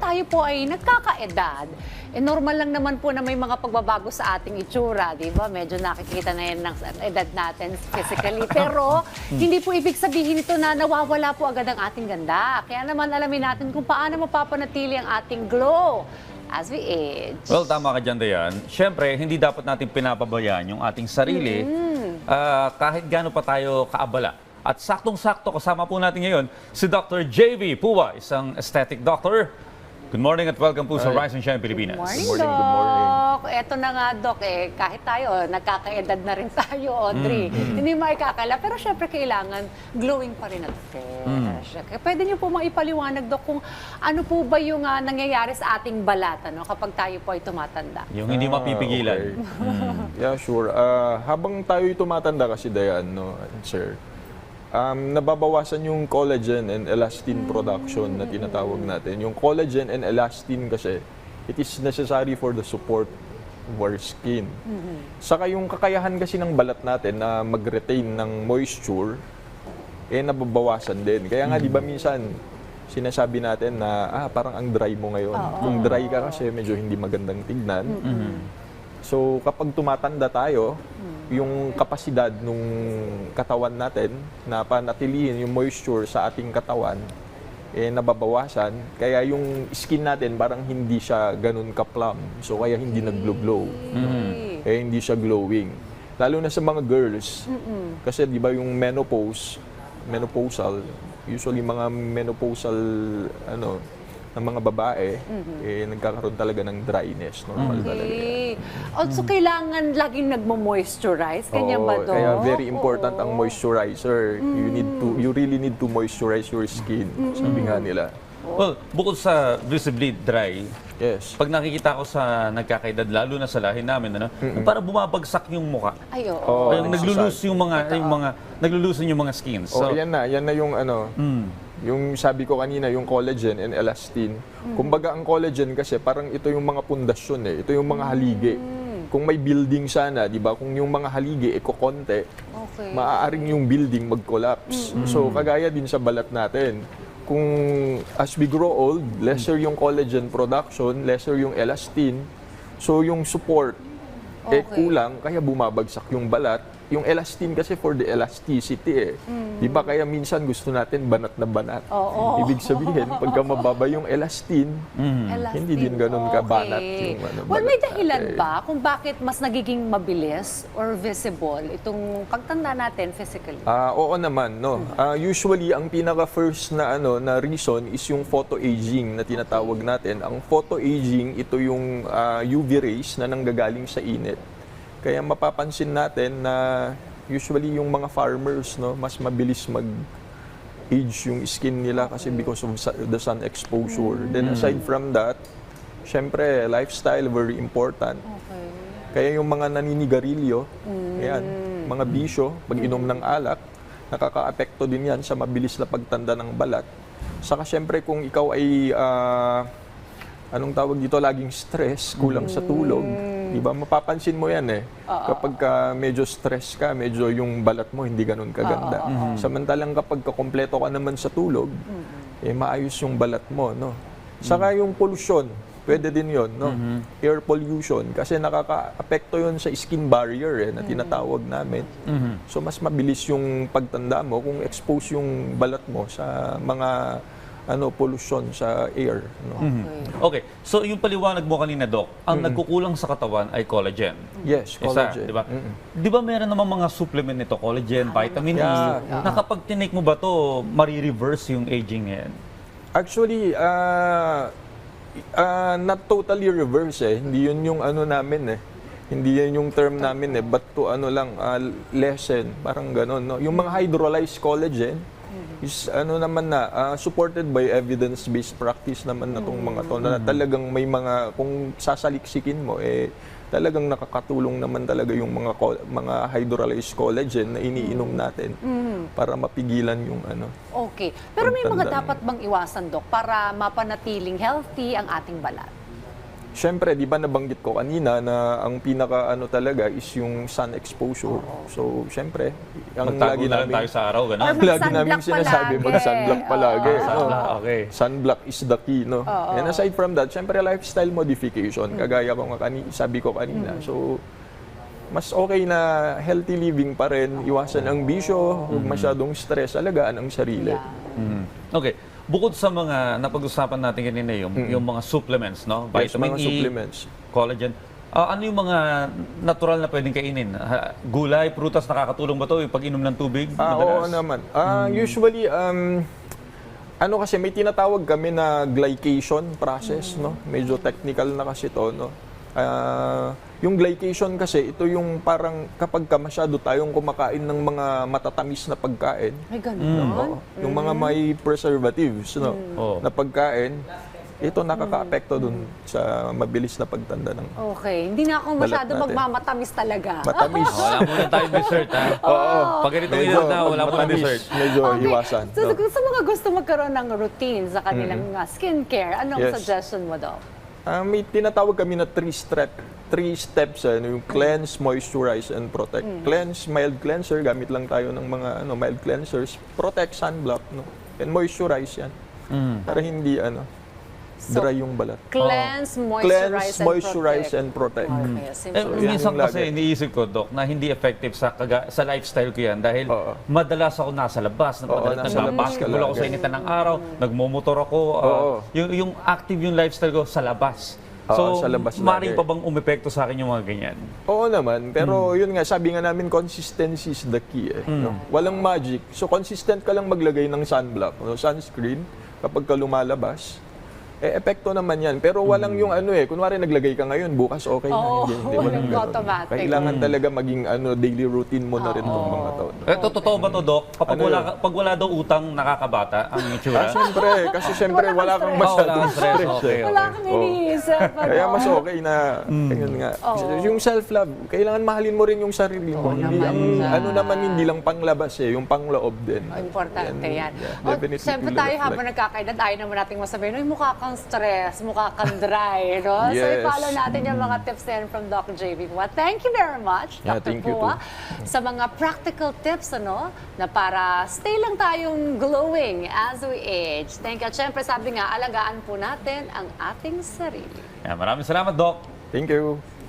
tayo po ay nagkakaedad, normal lang naman po na may mga pagbabago sa ating itsura, di ba? Medyo nakikita na yan ng edad natin physically. Pero hindi po ibig sabihin ito na nawawala po agad ang ating ganda. Kaya naman alamin natin kung paano mapapanatili ang ating glow as we age. Well, tama ka dyan, Dayan. Siyempre, hindi dapat natin pinapabayaan yung ating sarili kahit gaano pa tayo kaabala. At saktong-sakto, kasama po natin ngayon si Dr. JV Puwa, isang aesthetic doctor. Good morning at welcome po sa Rise and Shine Pilipinas. Good morning, Doc. Eto na nga, Doc, kahit tayo, nagkakaedad na rin tayo, Audrey. Hindi maikakala, pero syempre kailangan glowing pa rin at fresh. Pwede niyo po maipaliwanag, Doc, kung ano po ba yung nangyayari sa ating balat kapag tayo po ay tumatanda? Yung hindi mapipigilan. Okay. Yeah, sure. Habang tayo tumatanda kasi, Dayan, no, sir, nababawasan yung collagen and elastin production na tinatawag natin. Yung collagen and elastin kasi, it is necessary for the support of our skin. Saka yung kakayahan kasi ng balat natin na mag-retain ng moisture, nababawasan din. Kaya nga, di ba minsan, sinasabi natin na, parang ang dry mo ngayon. Kung dry ka kasi, medyo hindi magandang tignan. So, kapag tumatanda tayo, yung kapasidad nung katawan natin na panatilihin yung moisture sa ating katawan, nababawasan. Kaya yung skin natin parang hindi siya ganun ka-plump. So, kaya hindi nag-glow. Kaya hindi siya glowing. Lalo na sa mga girls. Kasi di ba yung menopausal, usually mga menopausal, ng mga babae, nagkakaroon talaga ng dryness. Normal talaga yan. Also, kailangan laging nagmo-moisturize. Kanya ba, Doc? Kaya very important ang moisturizer. You really need to moisturize your skin. Sabi nga nila. Well, bukod sa visibly dry, Yes. pag nakikita ko sa nagkakaedad, lalo na sa lahi namin, para bumabagsak yung mukha. Ay, oo. Oh, Naglulus yung naglulusin yung mga skins. So, yan na yung yung sabi ko kanina, yung collagen and elastin. Kumbaga ang collagen kasi parang ito yung mga pundasyon Ito yung mga haligi. Kung may building sana, di ba? Kung yung mga haligi kokonte, maaaring yung building mag-collapse. So kagaya din sa balat natin. Kung as we grow old, lesser yung collagen production, lesser yung elastin. So yung support kulang, kaya bumabagsak yung balat. Yung elastin kasi for the elasticity Di ba kaya minsan gusto natin banat na banat. Ibig sabihin, pagka mababa yung elastin, hindi din ganun kabanat yung Well, may balat dahilan natin. ba kung bakit mas nagiging mabilis or visible itong pagtanda natin physically? Oo naman, no. Usually ang pinaka first na na reason is yung photoaging na tinatawag natin. Ang photoaging, ito yung UV rays na nanggagaling sa init. Kaya mapapansin natin na usually yung mga farmers, mas mabilis mag-age yung skin nila kasi because of the sun exposure. Then aside from that, syempre, lifestyle very important. Kaya yung mga naninigarilyo, mga bisyo, pag-inom ng alak, nakaka-apekto din yan sa mabilis na pagtanda ng balat. Saka syempre kung ikaw ay, anong tawag dito, laging stress, kulang sa tulog, diba? Mapapansin mo yan Kapag medyo stress ka, medyo yung balat mo hindi ganun kaganda. Samantalang kapag kompleto ka naman sa tulog, maayos yung balat mo, no? Saka yung pollution, pwede din yon, no? Air pollution, kasi nakaka-apekto yon sa skin barrier na tinatawag namin. So mas mabilis yung pagtanda mo kung expose yung balat mo sa mga pollution sa air. No? Okay, so yung paliwanag mo kanina, Doc, ang nagkukulang sa katawan ay collagen. Yes, collagen. Di ba? Di ba meron naman mga supplement nito, collagen, vitamin E, na kapag tinake mo ba to, marireverse yung aging yan? Actually, not totally reverse Hindi yun yung namin Hindi yan yung term namin but to lessen, parang ganon. No? Yung mga hydrolyzed collagen, is naman na supported by evidence-based practice naman na tong mga to na talagang may mga kung sasaliksikin mo talagang nakakatulong naman talaga yung mga hydrolyzed collagen na iniinom natin para mapigilan yung Okay. Pero may mga pagtanda. dapat bang iwasan, Doc, para mapanatiling healthy ang ating balat? Siyempre, di ba nabanggit ko kanina na ang pinaka ano talaga is yung sun exposure. So, siyempre, ang Magtago lagi na lang namin, tayo sa araw, Or gano'n. mag- lagi namin sunblock sinasabi, palagi. mag-sunblock palagi. Oo. no? Sunblock, okay. Sunblock is the key, no? And aside from that, siyempre lifestyle modification, kagaya ko nga sabi ko kanina. So, mas okay na healthy living pa rin, iwasan ang bisyo, huwag masyadong stress, alagaan ang sarili. Yeah. Mhm. Okay. Bukod sa mga napag-usapan natin kanina, yung mga supplements, no? Yes, Vitamin mga E, supplements. collagen. Ano yung mga natural na pwedeng kainin? Gulay, prutas, nakakatulong ba ito yung pag-inom ng tubig? Oo naman. Usually, ano kasi may tinatawag kami na glycation process, no? Medyo technical na kasi to, no? Yung glycation kasi, ito yung parang kapag ka masyado tayong kumakain ng mga matatamis na pagkain, Ay, ganun. oo, yung mga may preservatives, no? Oo. Na pagkain, ito nakaka-apekto dun sa mabilis na pagtanda ng Okay. Hindi na ako masyado natin. magmamatamis talaga. matamis. Wala muna tayong dessert, ha? Oo. Pag ganitong edad na, wala pag muna matamis, dessert. medyo Okay. iwasan. So, no? sa mga gusto magkaroon ng routine sa kanilang skincare, anong Yes. suggestion mo daw? May tinatawag kami na three steps, yung cleanse, moisturize, and protect. Cleanse, mild cleanser, gamit lang tayo ng mga mild cleansers. Protect, sunblock, no? And moisturize yan. Para hindi So, dry yung balat. Cleanse, Cleanse, moisturize, moisturize, and and protect. Okay, simple. So, yan Minsan yung kasi lagi. iniisip ko, Doc, na hindi effective sa lifestyle ko yan dahil Oo. madalas ako nasa labas, nasa labas nagbabasketball ka ako sa lagi. initan ng araw, nagmumotor ako, Oo. yung active yung lifestyle ko sa labas. Oo, So, sa labas maring lagi. pa bang umepekto sa akin yung mga ganyan? Oo naman, pero yun nga, sabi nga namin, consistency is the key. No? Walang magic. So, consistent ka lang maglagay ng sunblock, no? Sunscreen, kapag ka lumalabas. Epekto naman yan. Pero walang yung kunwari naglagay ka ngayon, bukas okay na. Oo, Walang walang ganun. automatic. Kailangan talaga maging daily routine mo na rin itong mga taon. Ito, totoo ba to, Doc? Kapag Ano pag wala daw utang, nakakabata ang itsura? Siyempre, kasi siyempre Wala wala kang kang stress. masyadong Wala kang stress, stress. okay. Wala kang Oo. iniisip. Kaya mas okay na, yun nga. Yung self-love, kailangan mahalin mo rin yung sarili mo. Hindi naman ang, yan. naman, hindi lang panglabas yung pangloob din. Importante yan. O, Definitely siyempre will tayo reflect. habang nagkakaedad, ayaw naman nating masabihin, "Uy, mukha kang stress, mukha kang dry." No? So, Yes. i-follow natin yung mga tips na yan from Dr. JV Pua. Thank you very much, Yeah, Dr. thank you Pua, sa mga practical tips na para stay lang tayong glowing as we age. Thank you. At syempre, sabi nga, alagaan po natin ang ating sarili. Maraming salamat, Doc. Thank you.